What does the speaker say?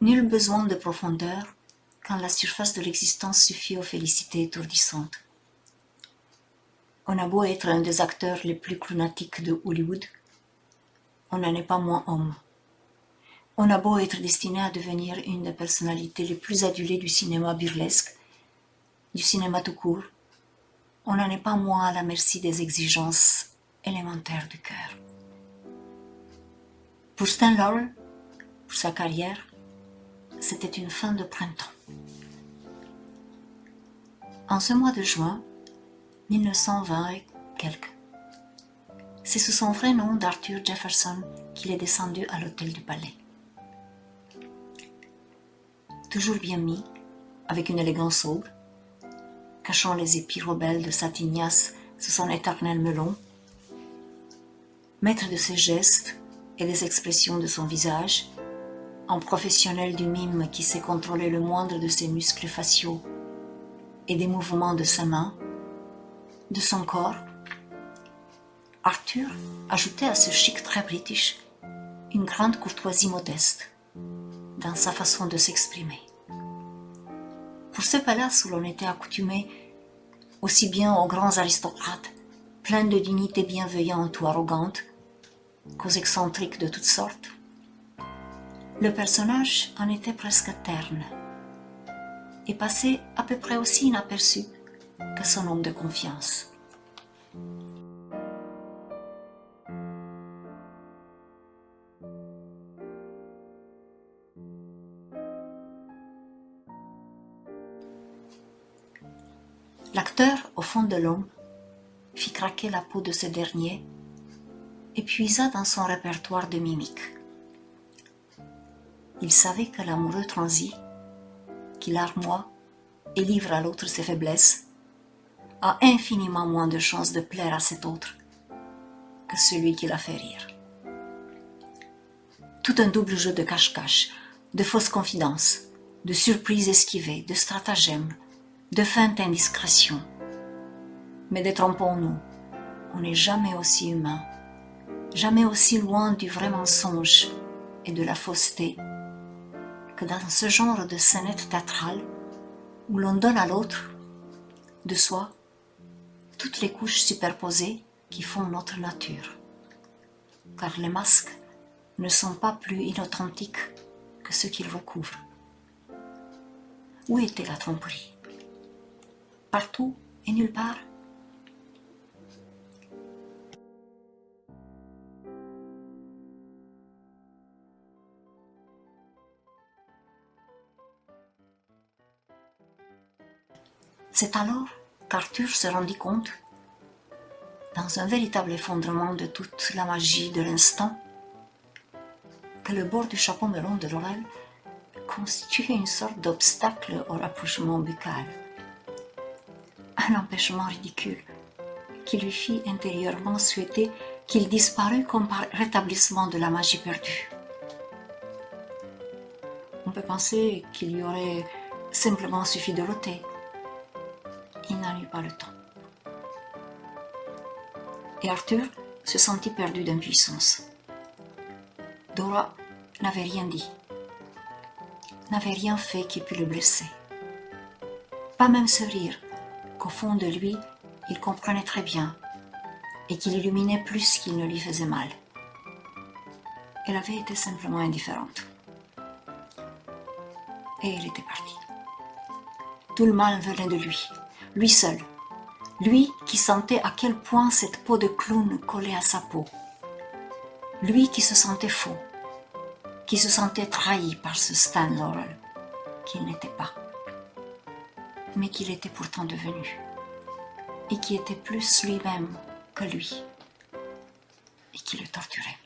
Nul besoin de profondeur quand la surface de l'existence suffit aux félicités étourdissantes. On a beau être un des acteurs les plus clonatiques de Hollywood, on n'en est pas moins homme. On a beau être destiné à devenir une des personnalités les plus adulées du cinéma burlesque, du cinéma tout court, on n'en est pas moins à la merci des exigences élémentaires du cœur. Pour Stan Laurel, pour sa carrière, c'était une fin de printemps. En ce mois de juin 1920 et quelques, c'est sous son vrai nom d'Arthur Jefferson qu'il est descendu à l'hôtel du Palais. Toujours bien mis, avec une élégance sobre, cachant les épis rebelles de sa tignasse sous son éternel melon, maître de ses gestes et des expressions de son visage, en professionnel du mime qui sait contrôler le moindre de ses muscles faciaux et des mouvements de sa main, de son corps, Arthur ajoutait à ce chic très british une grande courtoisie modeste dans sa façon de s'exprimer. Pour ce palace où l'on était accoutumé aussi bien aux grands aristocrates, pleins de dignité bienveillante ou arrogante, qu'aux excentriques de toutes sortes, le personnage en était presque terne et passait à peu près aussi inaperçu que son homme de confiance. L'acteur, au fond de l'homme, fit craquer la peau de ce dernier et puisa dans son répertoire de mimiques. Il savait que l'amoureux transi, qui larmoie et livre à l'autre ses faiblesses, a infiniment moins de chances de plaire à cet autre que celui qui l'a fait rire. Tout un double jeu de cache-cache, de fausses confidences, de surprises esquivées, de stratagèmes, de feintes indiscrétions. Mais détrompons-nous, on n'est jamais aussi humain, jamais aussi loin du vrai mensonge et de la fausseté que dans ce genre de scénette théâtrale où l'on donne à l'autre, de soi, toutes les couches superposées qui font notre nature. Car les masques ne sont pas plus inauthentiques que ceux qu'ils recouvrent. Où était la tromperie? Partout et nulle part? C'est alors qu'Arthur se rendit compte, dans un véritable effondrement de toute la magie de l'instant, que le bord du chapeau melon de Laurel constituait une sorte d'obstacle au rapprochement buccal. Un empêchement ridicule qui lui fit intérieurement souhaiter qu'il disparût comme par rétablissement de la magie perdue. On peut penser qu'il lui aurait simplement suffi de l'ôter. Il n'en eut pas le temps. Et Arthur se sentit perdu d'impuissance. Dora n'avait rien dit, n'avait rien fait qui pût le blesser. Pas même ce rire qu'au fond de lui, il comprenait très bien et qui l'illuminait plus qu'il ne lui faisait mal. Elle avait été simplement indifférente. Et elle était partie. Tout le mal venait de lui seul, lui qui sentait à quel point cette peau de clown collait à sa peau, lui qui se sentait faux, qui se sentait trahi par ce Stan Laurel qu'il n'était pas, mais qu'il était pourtant devenu, et qui était plus lui-même que lui, et qui le torturait.